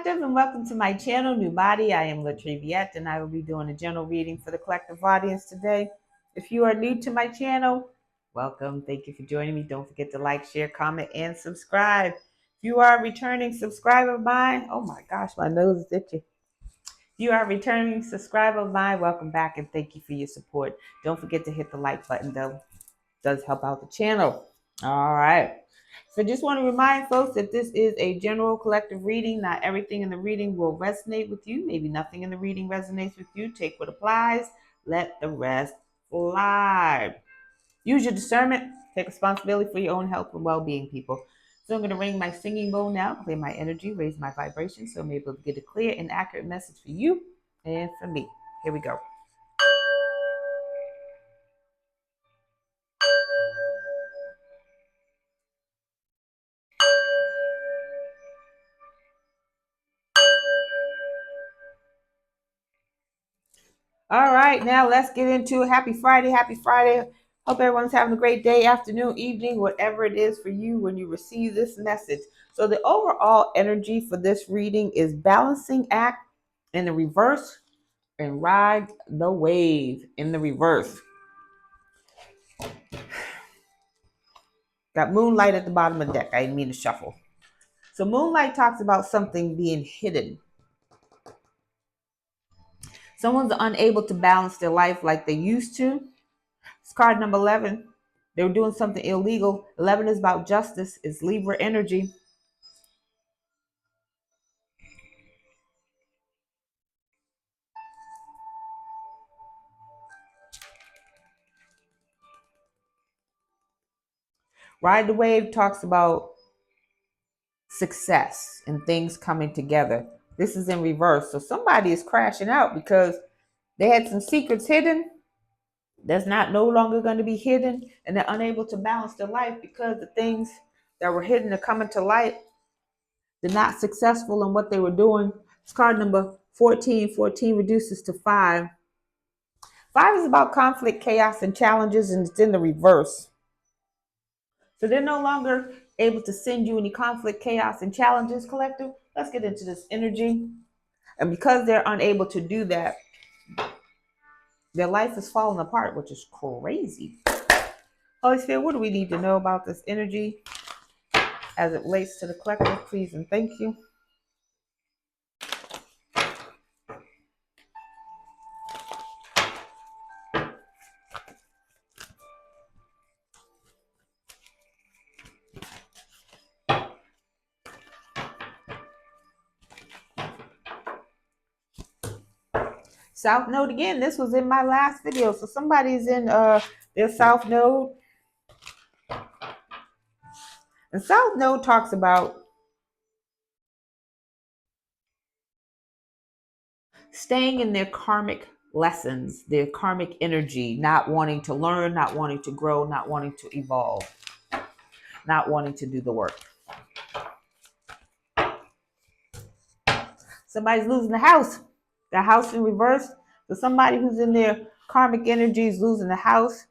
Collective, and welcome to my channel, NUBODI. I am Latriviette, and I will be doing a general reading for the collective audience today. If you are new to my channel, welcome. Thank you for joining me. Don't forget to like, share, comment, and subscribe. If you are a returning subscriber of mine, oh my gosh, my nose is itchy. If you are a returning subscriber of mine, welcome back, and thank you for your support. Don't forget to hit the like button, though. It does help out the channel. All right. So just want to remind folks that this is a general collective reading. Not everything in the reading will resonate with you. Maybe nothing in the reading resonates with you. Take what applies. Let the rest fly. Use your discernment. Take responsibility for your own health and well-being, people. So I'm going to ring my singing bowl now, clear my energy, raise my vibration, so I'm able to get a clear and accurate message for you and for me. Here we go. All right, now let's get into it. Happy Friday. Happy Friday. Hope everyone's having a great day, afternoon, evening, whatever it is for you when you receive this message. So the overall energy for this reading is balancing act in the reverse and ride the wave in the reverse. Got moonlight at the bottom of the deck. I didn't mean to shuffle. So moonlight talks about something being hidden. Someone's unable to balance their life like they used to. It's card number 11. They were doing something illegal. 11 is about justice. It's Libra energy. Ride the wave talks about success and things coming together. This is in reverse. So somebody is crashing out because they had some secrets hidden. That's not no longer going to be hidden, and they're unable to balance their life because the things that were hidden are coming to light. They're not successful in what they were doing. It's card number 14. 14 reduces to 5. 5 is about conflict, chaos, and challenges, and it's in the reverse. So they're no longer able to send you any conflict, chaos, and challenges, collective. Let's get into this energy. And because they're unable to do that, their life is falling apart, which is crazy. Holy Spirit, what do we need to know about this energy as it relates to the collective? Please and thank you. South Node again. This was in my last video. So somebody's in their South Node. And South Node talks about staying in their karmic lessons, their karmic energy, not wanting to learn, not wanting to grow, not wanting to evolve, not wanting to do the work. Somebody's losing the house. The house in reverse. So somebody who's in their karmic energy is losing the house.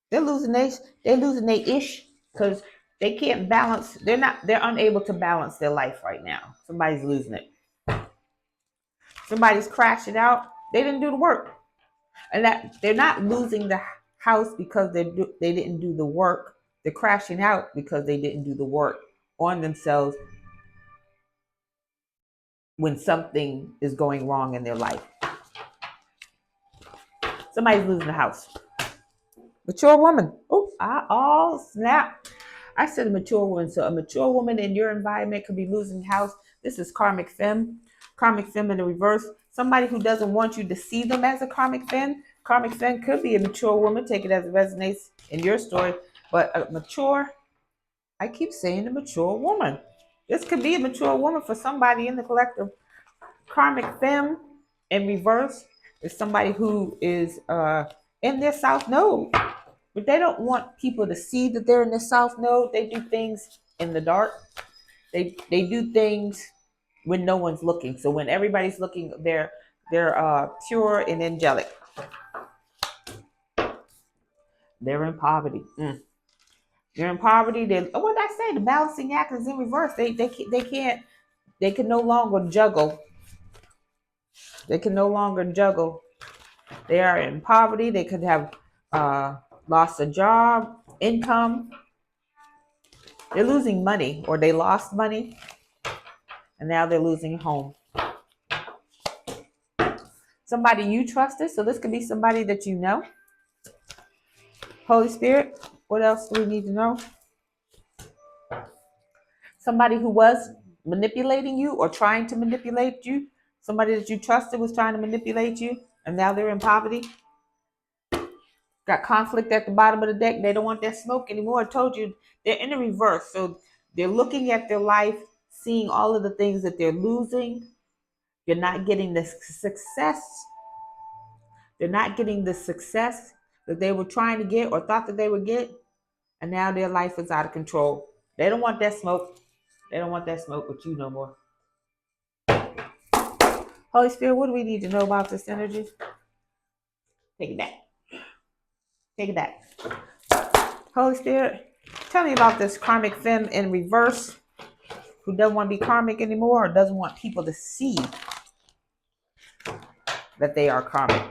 They're losing their ish because they can't balance. They're unable to balance their life right now. Somebody's losing it. Somebody's crashing out. They didn't do the work. And that they're not losing the house because they didn't do the work. They're crashing out because they didn't do the work on themselves when something is going wrong in their life. Somebody's losing the house. Mature woman. Oh, snap. I said a mature woman. So a mature woman in your environment could be losing the house. This is karmic femme. Karmic femme in the reverse. Somebody who doesn't want you to see them as a karmic femme. Karmic femme could be a mature woman. Take it as it resonates in your story. But a mature, I keep saying a mature woman. This could be a mature woman for somebody in the collective. Karmic femme in reverse is somebody who is in their South Node. But they don't want people to see that they're in the South Node. They do things in the dark. They do things when no one's looking. So when everybody's looking, they're pure and angelic. They're in poverty. They're in poverty. What did I say? The balancing act is in reverse. They can't They can no longer juggle. They can no longer juggle. They are in poverty. They could have lost a job, income. They're losing money, or they lost money, and now they're losing home. Somebody you trusted. So this could be somebody that you know. Holy Spirit, what else do we need to know? Somebody who was manipulating you or trying to manipulate you. Somebody that you trusted was trying to manipulate you, and now they're in poverty. Got conflict at the bottom of the deck. They don't want that smoke anymore. I told you they're in the reverse. So they're looking at their life, seeing all of the things that they're losing. You're not getting the success. They're not getting the success that they were trying to get or thought that they would get. And now their life is out of control. They don't want that smoke. They don't want that smoke with you no more. Holy Spirit, what do we need to know about this energy? Take it back. Take it back. Holy Spirit, tell me about this karmic femme in reverse who doesn't want to be karmic anymore or doesn't want people to see that they are karmic.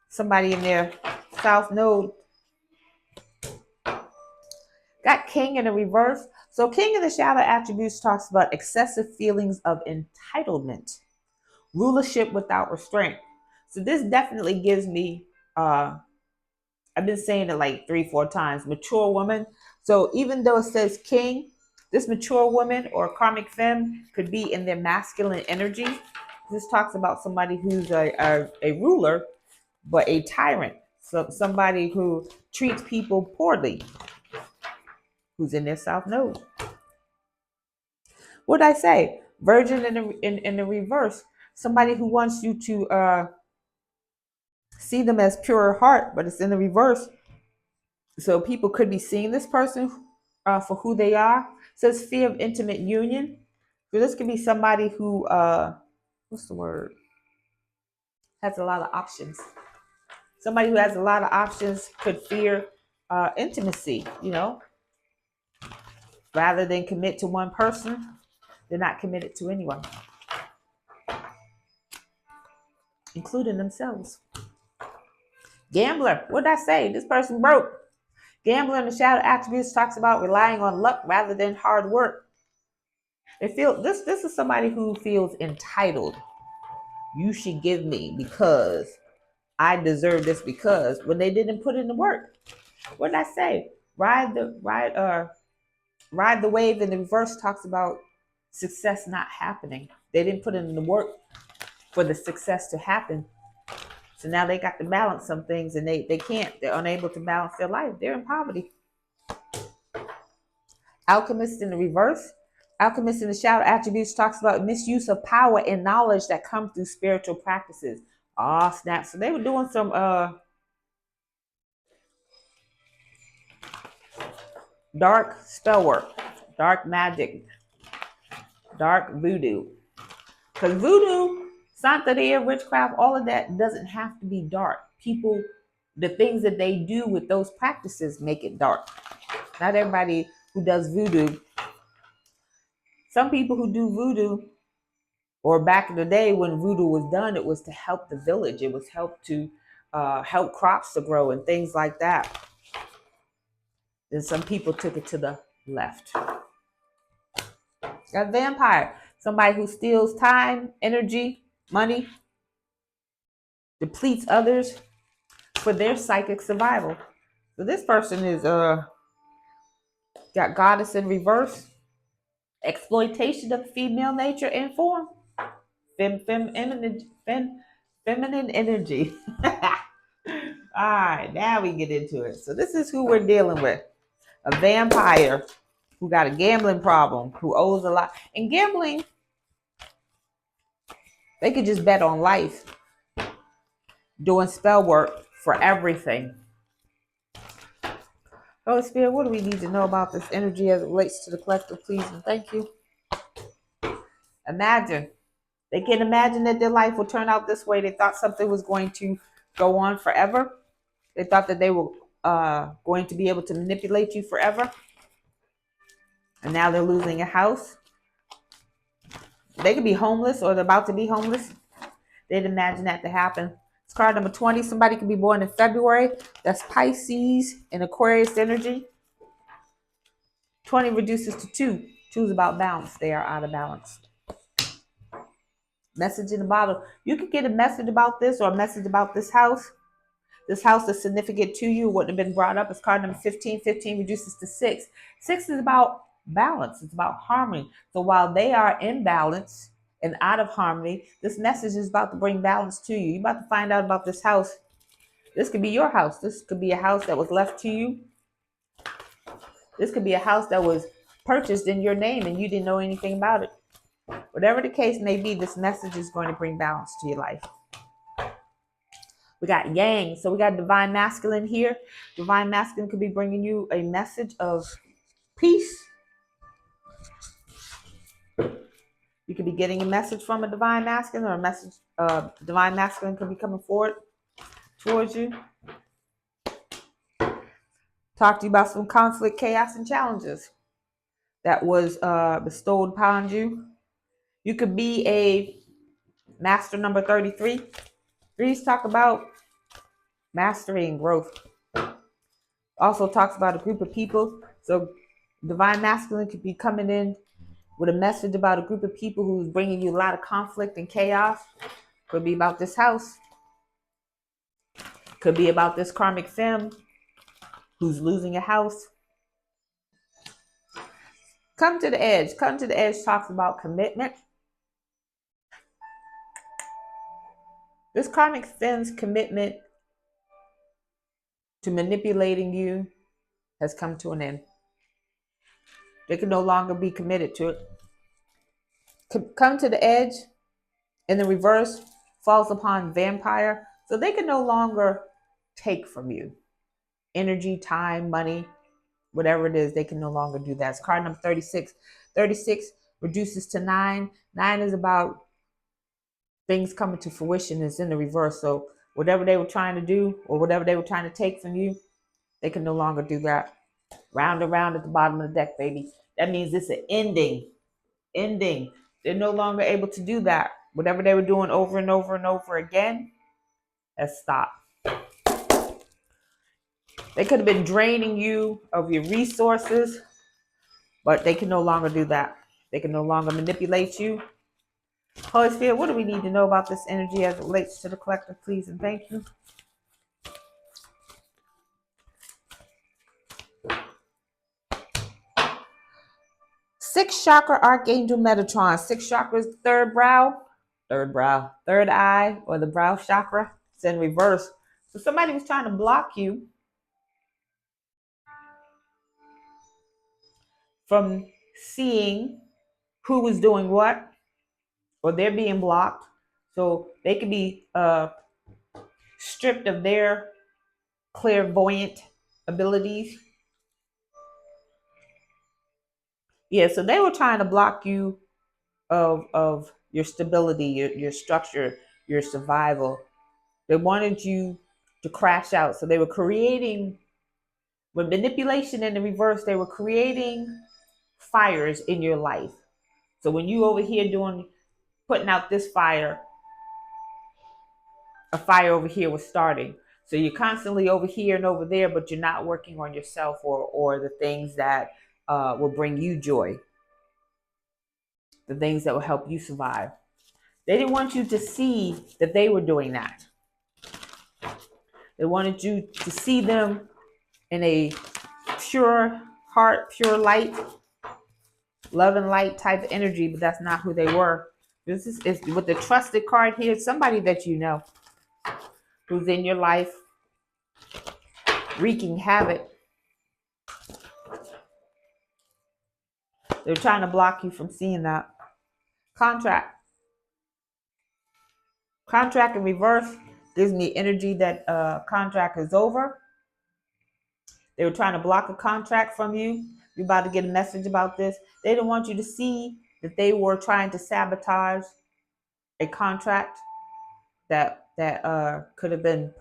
Somebody in their south node got king in the reverse. So king in the shadow attributes talks about excessive feelings of entitlement, rulership without restraint. So this definitely gives me, I've been saying it like 3-4 times, mature woman. So even though it says king, this mature woman or karmic femme could be in their masculine energy. This talks about somebody who's a ruler, but a tyrant. So somebody who treats people poorly, who's in their south node. What did I say? Virgin in the reverse. Somebody who wants you to see them as pure heart, but it's in the reverse. So people could be seeing this person for who they are. It says fear of intimate union. So this could be somebody who, what's the word? Has a lot of options. Somebody who has a lot of options could fear intimacy, rather than commit to one person. They're not committed to anyone, including themselves. Gambler, what did I say? This person broke. Gambler in the shadow attributes talks about relying on luck rather than hard work. They feel this is somebody who feels entitled. You should give me because I deserve this, because when they didn't put in the work. What did I say? Ride the wave in the reverse talks about success not happening. They didn't put in the work for the success to happen. So now they got to balance some things and they can't. They're unable to balance their life. They're in poverty. Alchemist in the reverse. Alchemist in the shadow attributes talks about misuse of power and knowledge that comes through spiritual practices. Oh, snap. So they were doing some dark spell work, dark magic, dark voodoo. Because voodoo, Santeria, witchcraft, all of that doesn't have to be dark. People, the things that they do with those practices make it dark. Not everybody who does voodoo. Some people who do voodoo, or back in the day when voodoo was done, it was to help the village. It was help crops to grow and things like that. Then some people took it to the left. Got vampire, somebody who steals time, energy, money, depletes others for their psychic survival. So this person is got goddess in reverse, exploitation of female nature in form, feminine energy. All right, now we get into it. So this is who we're dealing with. A vampire who got a gambling problem, who owes a lot. And gambling, they could just bet on life, doing spell work for everything. Holy Spirit, what do we need to know about this energy as it relates to the collective, please and thank you? Imagine. They can imagine that their life will turn out this way. They thought something was going to go on forever. They thought that they were going to be able to manipulate you forever. and now they're losing a house. They could be homeless or they're about to be homeless. They'd imagine that to happen. It's card number 20. Somebody could be born in February. That's Pisces and Aquarius energy. 20 reduces to 2. 2 is about balance. They are out of balance. Message in the bottle. You could get a message about this or a message about this house. This house is significant to you. Wouldn't have been brought up. It's card number 15. 15 reduces to 6. 6 is about balance. It's about harmony. So while they are in balance and out of harmony, this message is about to bring balance to you. You're about to find out about this house. This could be your house. This could be a house that was left to you. This could be a house that was purchased in your name and you didn't know anything about it. Whatever the case may be, this message is going to bring balance to your life. We got Yang. So we got Divine Masculine here. Divine Masculine could be bringing you a message of peace. You could be getting a message from a Divine Masculine, or a message, Divine Masculine could be coming forward towards you. Talk to you about some conflict, chaos, and challenges that was bestowed upon you. You could be a master number 33. These talk about mastery and growth. Also talks about a group of people. So Divine Masculine could be coming in with a message about a group of people who's bringing you a lot of conflict and chaos. Could be about this house. Could be about this karmic femme who's losing a house. Come to the Edge. Come to the Edge talks about commitment. This karmic femme's commitment to manipulating you has come to an end. They can no longer be committed to it. Come to the Edge in the reverse falls upon Vampire. So they can no longer take from you. Energy, time, money, whatever it is, they can no longer do that. It's card number 36. 36 reduces to 9. 9 is about things coming to fruition. It's in the reverse. So whatever they were trying to do or whatever they were trying to take from you, they can no longer do that. Round and round at the bottom of the deck, baby. That means it's an ending. Ending. They're no longer able to do that. Whatever they were doing over and over and over again has stopped. They could have been draining you of your resources, but they can no longer do that. They can no longer manipulate you. Holy Spirit, what do we need to know about this energy as it relates to the collective, please and thank you? Sixth chakra, Archangel Metatron. Sixth chakra is the third eye, or the brow chakra. It's in reverse. So somebody was trying to block you from seeing who was doing what, or they're being blocked. So they could be stripped of their clairvoyant abilities. Yeah, so they were trying to block you of your stability, your structure, your survival. They wanted you to crash out. So they were creating, with manipulation in the reverse, they were creating fires in your life. So when you over here putting out this fire, a fire over here was starting. So you're constantly over here and over there, but you're not working on yourself or the things that will bring you joy, the things that will help you survive. They didn't want you to see that they were doing that. They wanted you to see them in a pure heart, pure light, love and light type of energy, but that's not who they were. This is with the trusted card here, somebody that you know who's in your life wreaking havoc. They're trying to block you from seeing that. Contract in reverse gives me energy that contract is over. They were trying to block a contract from you. You're about to get a message about this. They didn't want you to see that they were trying to sabotage a contract that could have been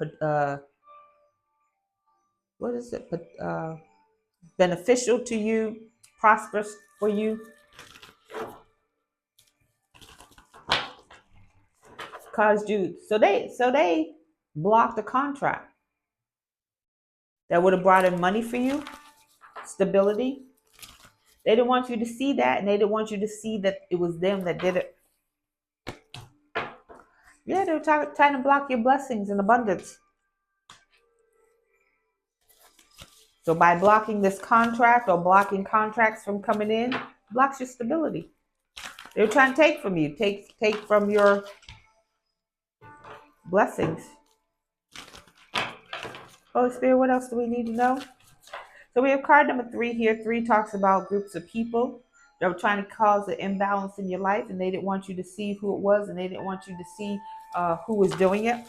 beneficial to you, prosperous for you. Caused you, so they blocked the contract that would have brought in money for you, stability. They didn't want you to see that, and they didn't want you to see that it was them that did it. Yeah, they were trying to block your blessings and abundance. So by blocking this contract or blocking contracts from coming in, blocks your stability. They were trying to take from you, take from your blessings. Holy Spirit, what else do we need to know? So we have card number 3 here. 3 talks about groups of people that were trying to cause an imbalance in your life, and they didn't want you to see who it was, and they didn't want you to see who was doing it.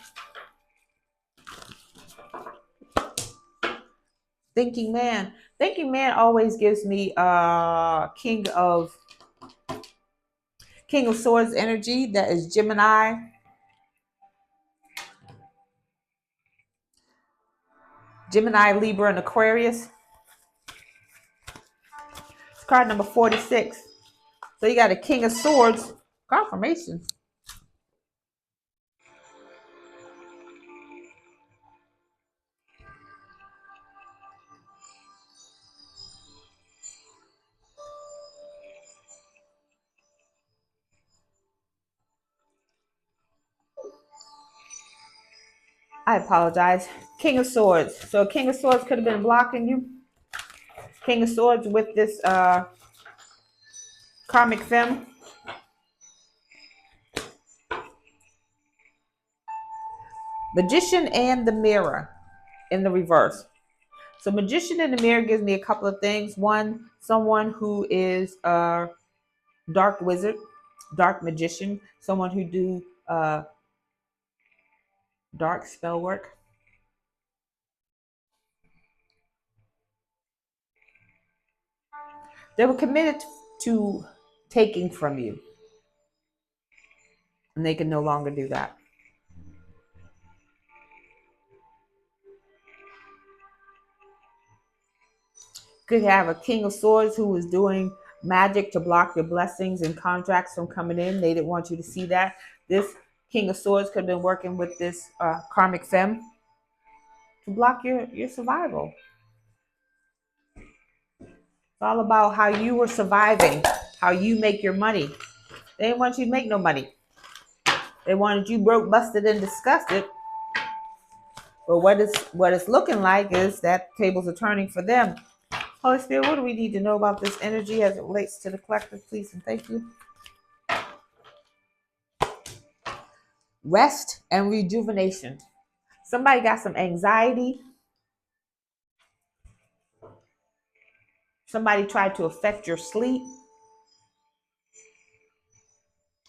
Thinking man. Thinking man always gives me King of Swords energy. That is Gemini. Gemini, Libra, and Aquarius. It's card number 46. So you got a King of Swords. Confirmation. I apologize. King of Swords. So King of Swords could have been blocking you. King of Swords with this Karmic Femme. Magician and the Mirror in the reverse. So Magician in the Mirror gives me a couple of things. One, someone who is a dark wizard, dark magician, someone who do dark spell work. They were committed to taking from you, and they can no longer do that. Could have a King of Swords who was doing magic to block your blessings and contracts from coming in. They didn't want you to see that. This King of Swords could have been working with this Karmic Femme to block your survival. It's all about how you were surviving, how you make your money. They didn't want you to make no money. They wanted you broke, busted, and disgusted. But what it's looking like is that tables are turning for them. Holy Spirit, what do we need to know about this energy as it relates to the collective, please and thank you? Rest and rejuvenation. Somebody got some anxiety. Somebody tried to affect your sleep.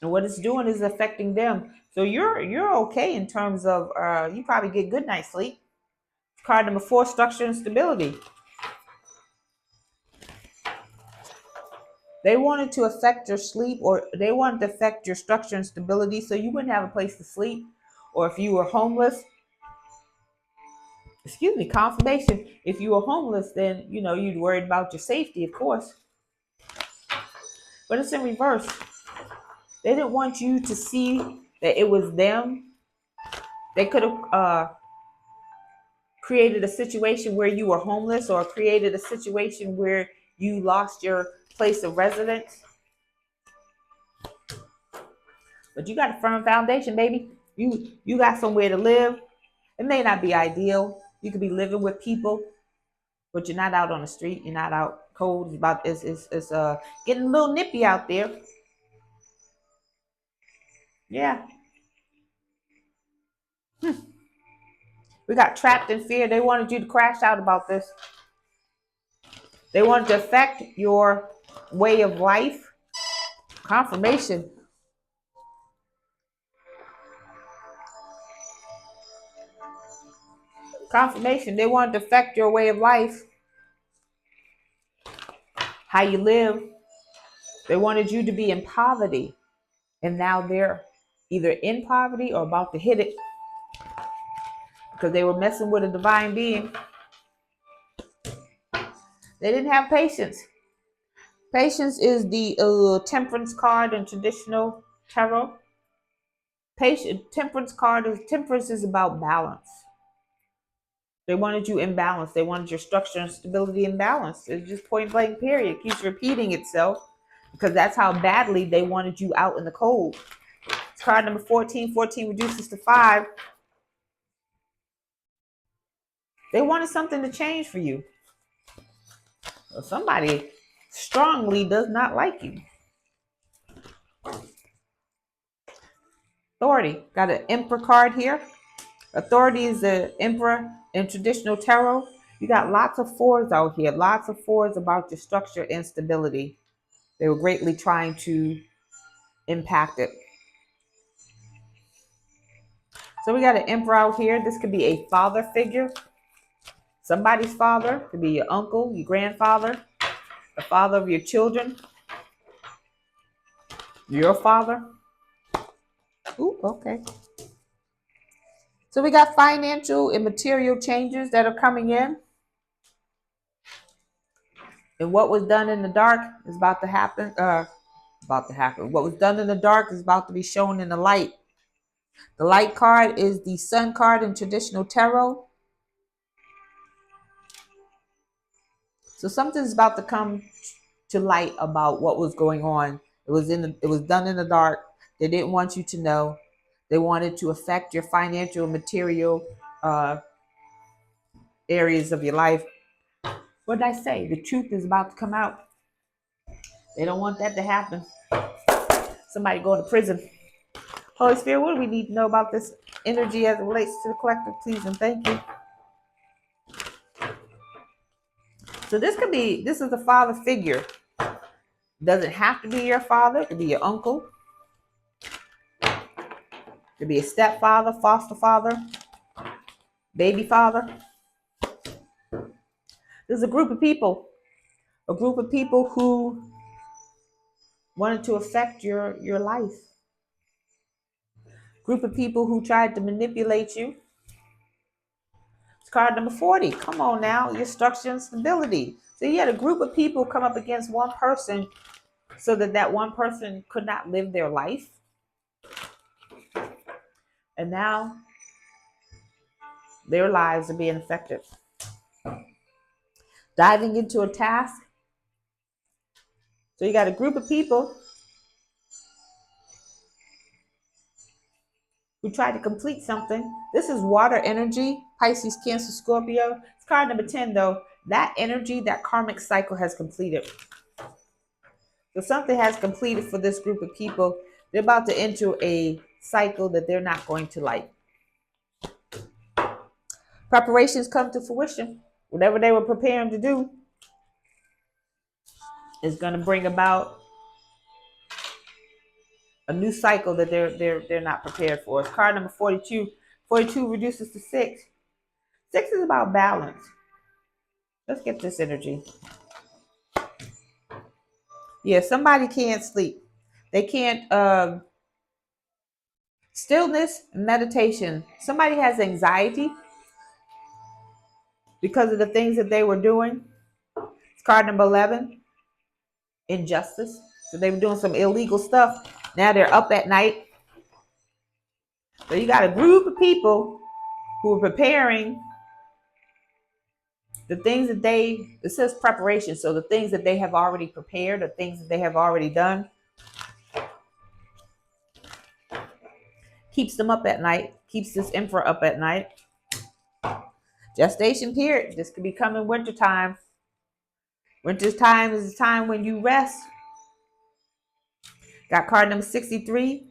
And what it's doing is affecting them. So you're okay in terms of you probably get good night's sleep. Card number 4, structure and stability. They wanted to affect your sleep, or they wanted to affect your structure and stability so you wouldn't have a place to sleep. Or if you were homeless, confirmation. If you were homeless, then you'd worried about your safety, of course. But it's in reverse. They didn't want you to see that it was them. They could have created a situation where you were homeless, or created a situation where you lost your place of residence. But you got a firm foundation, baby. You got somewhere to live. It may not be ideal. You could be living with people, but you're not out on the street. You're not out cold. It's getting a little nippy out there. Yeah. We got trapped in fear. They wanted you to crash out about this. They wanted to affect your way of life. Confirmation. Confirmation. They wanted to affect your way of life. How you live. They wanted you to be in poverty. And now they're either in poverty or about to hit it, because they were messing with a divine being. They didn't have patience. Patience is the temperance card in traditional tarot. Temperance is about balance. They wanted you in balance. They wanted your structure and stability in balance. It's just point blank period. It keeps repeating itself because that's how badly they wanted you out in the cold. It's card number 14. 14 reduces to 5. They wanted something to change for you. So somebody strongly does not like you. Authority. Got an Emperor card here. Authority is the Emperor in traditional tarot. You got lots of 4s out here. Lots of 4s about your structure and stability. They were greatly trying to impact it. So we got an Emperor out here. This could be a father figure. Somebody's father. Could be your uncle, your grandfather, the father of your children, your father. Ooh, okay. So we got financial and material changes that are coming in. And what was done in the dark is about to happen. What was done in the dark is about to be shown in the light. The light card is the sun card in traditional tarot. So something's about to come to light about what was going on. It was done in the dark. They didn't want you to know. They wanted to affect your financial and material areas of your life. What did I say? The truth is about to come out. They don't want that to happen. Somebody going to prison. Holy Spirit, what do we need to know about this energy as it relates to the collective? Please and thank you. So this is a father figure. Doesn't have to be your father. It could be your uncle. It could be a stepfather, foster father, baby father. There's a group of people who wanted to affect your life. Group of people who tried to manipulate you. It's card number 40. Come on now, your structure and stability. So you had a group of people come up against one person so that one person could not live their life. And now their lives are being affected. Diving into a task. So you got a group of people who tried to complete something. This is water energy, Pisces, Cancer, Scorpio. It's card number 10 though. That energy, that karmic cycle has completed. So something has completed for this group of people. They're about to enter a cycle that they're not going to like. Preparations come to fruition. Whatever they were preparing to do is going to bring about a new cycle that they're not prepared for. It's card number 42. 42 reduces to 6. 6 is about balance. Let's get this energy. Yeah, somebody can't sleep. They can't stillness, meditation. Somebody has anxiety because of the things that they were doing. It's card number 11. Injustice. So they were doing some illegal stuff. Now they're up at night. So you got a group of people who are preparing the things that it says preparation. So the things that they have already prepared, the things that they have already done, keeps them up at night, keeps this emperor up at night. Gestation period. This could be coming wintertime. Winter's time is the time when you rest. Got card number 63.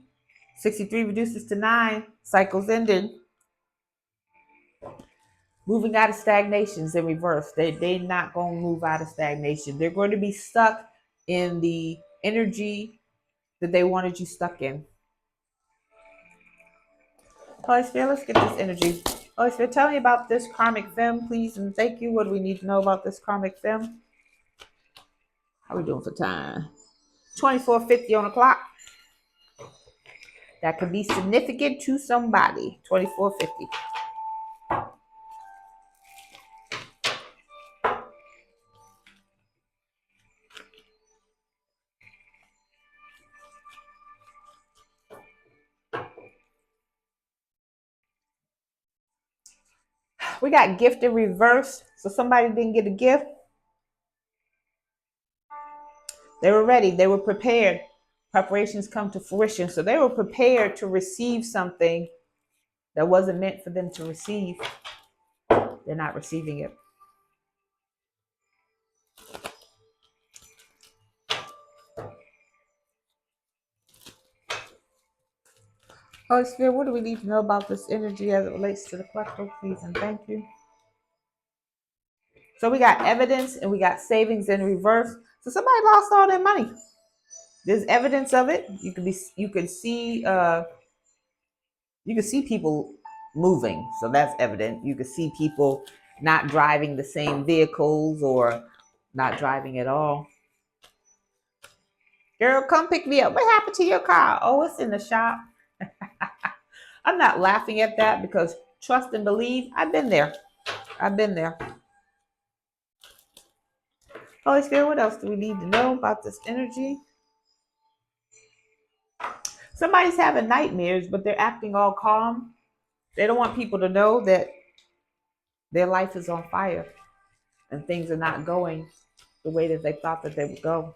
63 reduces to 9. Cycles ending. Moving out of stagnations in reverse. They're not going to move out of stagnation. They're going to be stuck in the energy that they wanted you stuck in. Holy Spirit, let's get this energy. Holy Spirit, tell me about this karmic femme, please, and thank you. What do we need to know about this karmic femme? How are we doing for time? 24:50 on the clock. That could be significant to somebody. 24:50. We got gift in reverse. So somebody didn't get a gift. They were ready. They were prepared. Preparations come to fruition. So they were prepared to receive something that wasn't meant for them to receive. They're not receiving it. Holy Spirit, what do we need to know about this energy as it relates to the collective, please, and thank you. So we got evidence and we got savings in reverse. So somebody lost all their money. There's evidence of it. You can see people moving. So that's evident. You can see people not driving the same vehicles or not driving at all. Girl, come pick me up. What happened to your car? Oh, it's in the shop. I'm not laughing at that because trust and believe. I've been there. Holy Spirit, what else do we need to know about this energy? Somebody's having nightmares, but they're acting all calm. They don't want people to know that their life is on fire and things are not going the way that they thought that they would go.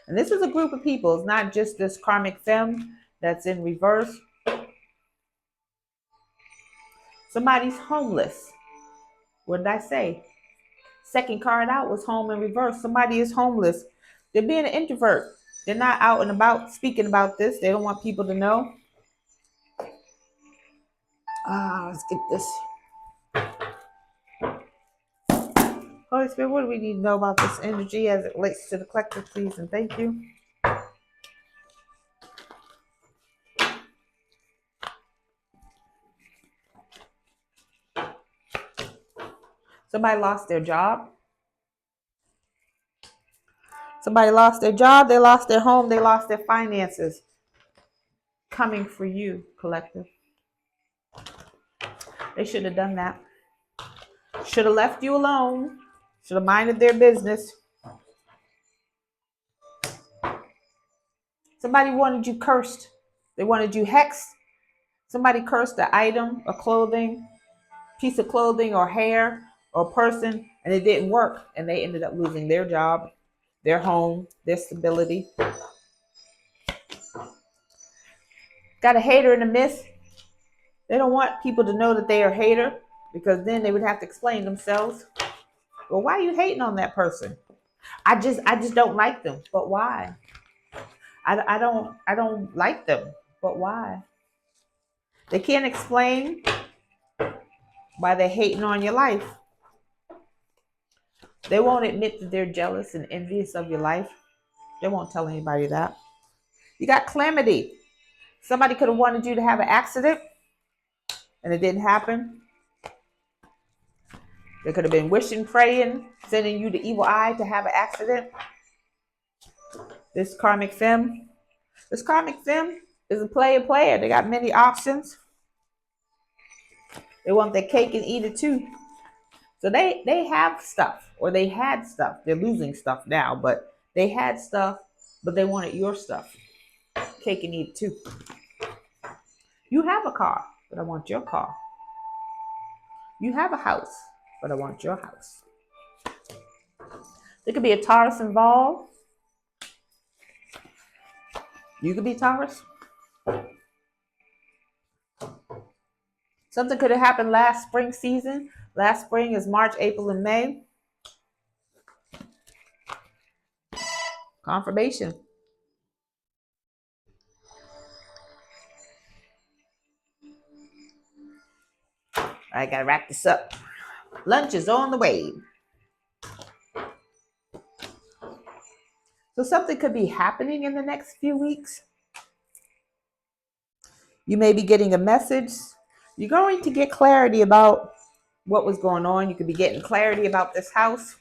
And this is a group of people. It's not just this karmic femme that's in reverse. Somebody's homeless. What did I say? Second card out was home in reverse. Somebody is homeless. They're being an introvert. They're not out and about speaking about this. They don't want people to know. Let's get this. Holy Spirit, what do we need to know about this energy as it relates to the collective, please, and thank you. Somebody lost their job. Somebody lost their job. They lost their home. They lost their finances. Coming for you, collective. They should have done that. Should have left you alone. Should have minded their business. Somebody wanted you cursed. They wanted you hexed. Somebody cursed an item, a clothing, piece of clothing or hair or person, and it didn't work. And they ended up losing their job, their home, their stability. Got a hater in the midst. They don't want people to know that they are a hater because then they would have to explain themselves. Well, why are you hating on that person? I just don't like them. But why? I don't like them. But why? They can't explain why they're hating on your life. They won't admit that they're jealous and envious of your life. They won't tell anybody that. You got calamity. Somebody could have wanted you to have an accident and it didn't happen. They could have been wishing, praying, sending you the evil eye to have an accident. This karmic femme is a player. They got many options. They want their cake and eat it too. So they have stuff, or they had stuff. They're losing stuff now, but they had stuff, but they wanted your stuff. Cake and eat it too. You have a car, but I want your car. You have a house, but I want your house. There could be a Taurus involved. You could be Taurus. Something could have happened last spring season. Last spring is March, April, and May. Confirmation. I gotta wrap this up. Lunch is on the way. So something could be happening in the next few weeks. You may be getting a message. You're going to get clarity about what was going on. You could be getting clarity about this house.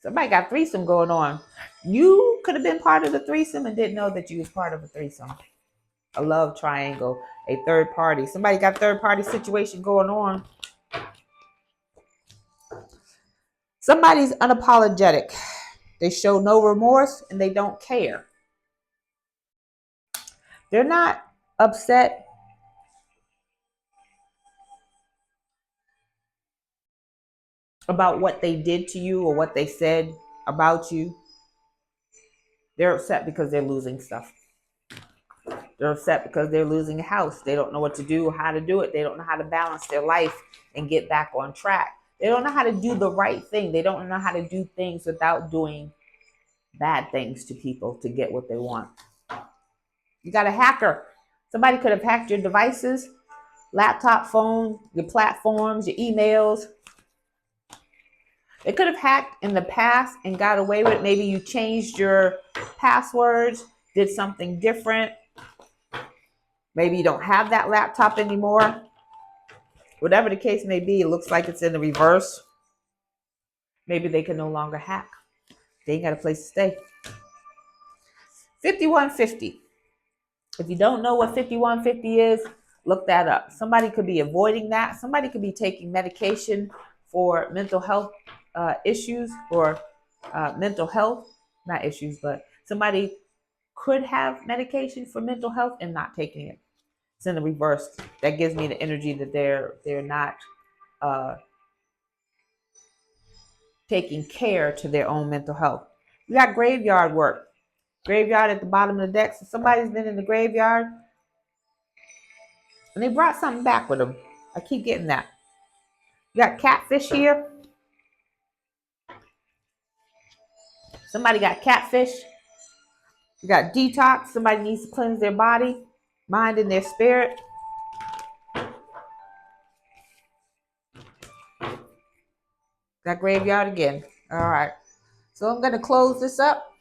Somebody got threesome going on. You could have been part of the threesome and didn't know that you was part of a threesome. A love triangle, a third party. Somebody got third party situation going on. Somebody's unapologetic. They show no remorse and they don't care. They're not upset about what they did to you or what they said about you. They're upset because they're losing stuff. They're upset because they're losing a house. They don't know what to do, how to do it. They don't know how to balance their life and get back on track. They don't know how to do the right thing. They don't know how to do things without doing bad things to people to get what they want. You got a hacker. Somebody could have hacked your devices, laptop, phone, your platforms, your emails. They could have hacked in the past and got away with it. Maybe you changed your passwords, did something different. Maybe you don't have that laptop anymore. Whatever the case may be, it looks like it's in the reverse. Maybe they can no longer hack. They ain't got a place to stay. 5150. If you don't know what 5150 is, look that up. Somebody could be avoiding that. Somebody could be taking medication for mental health issues or mental health, not issues, but somebody could have medication for mental health and not taking it. It's in the reverse. That gives me the energy that they're not taking care to their own mental health. We got graveyard work. Graveyard at the bottom of the deck. So somebody's been in the graveyard and they brought something back with them. I keep getting that. You got catfish here. Somebody got catfish. You got detox. Somebody needs to cleanse their body, mind, and their spirit. Got graveyard again. All right. So I'm going to close this up.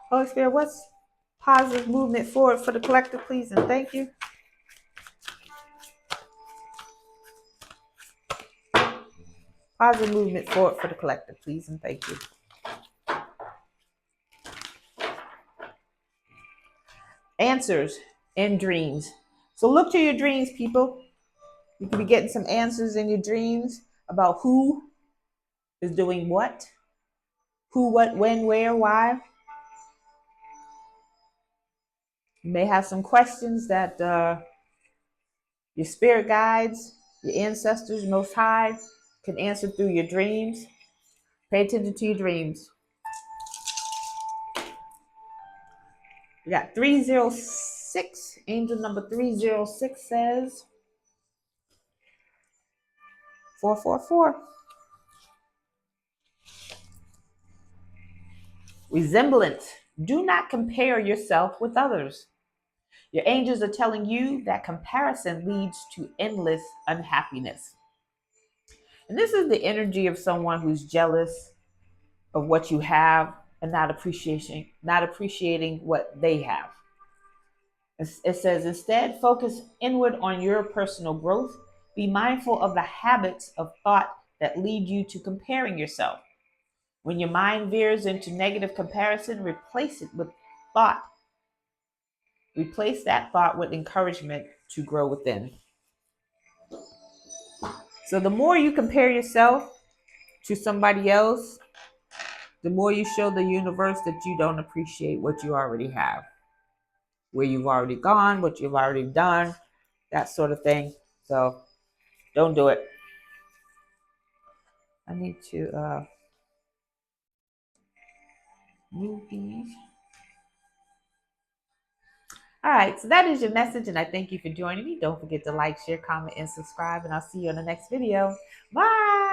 Holy Spirit, what's positive movement forward for the collective, please, and thank you. Positive movement forward for the collective, please, and thank you. Answers in dreams. So look to your dreams, people. You could be getting some answers in your dreams about who is doing what, who, what, when, where, why. You may have some questions that your spirit guides, your ancestors, Most High, can answer through your dreams. Pay attention to your dreams. We got 306. Angel number 306 says 444. Resemblance. Do not compare yourself with others. Your angels are telling you that comparison leads to endless unhappiness. And this is the energy of someone who's jealous of what you have and not appreciating what they have. It says, instead, focus inward on your personal growth. Be mindful of the habits of thought that lead you to comparing yourself. When your mind veers into negative comparison, replace it with thought. Replace that thought with encouragement to grow within. So the more you compare yourself to somebody else, the more you show the universe that you don't appreciate what you already have, where you've already gone, what you've already done, that sort of thing. So don't do it. I need to move these. All right, so that is your message, and I thank you for joining me. Don't forget to like, share, comment, and subscribe, and I'll see you on the next video. Bye.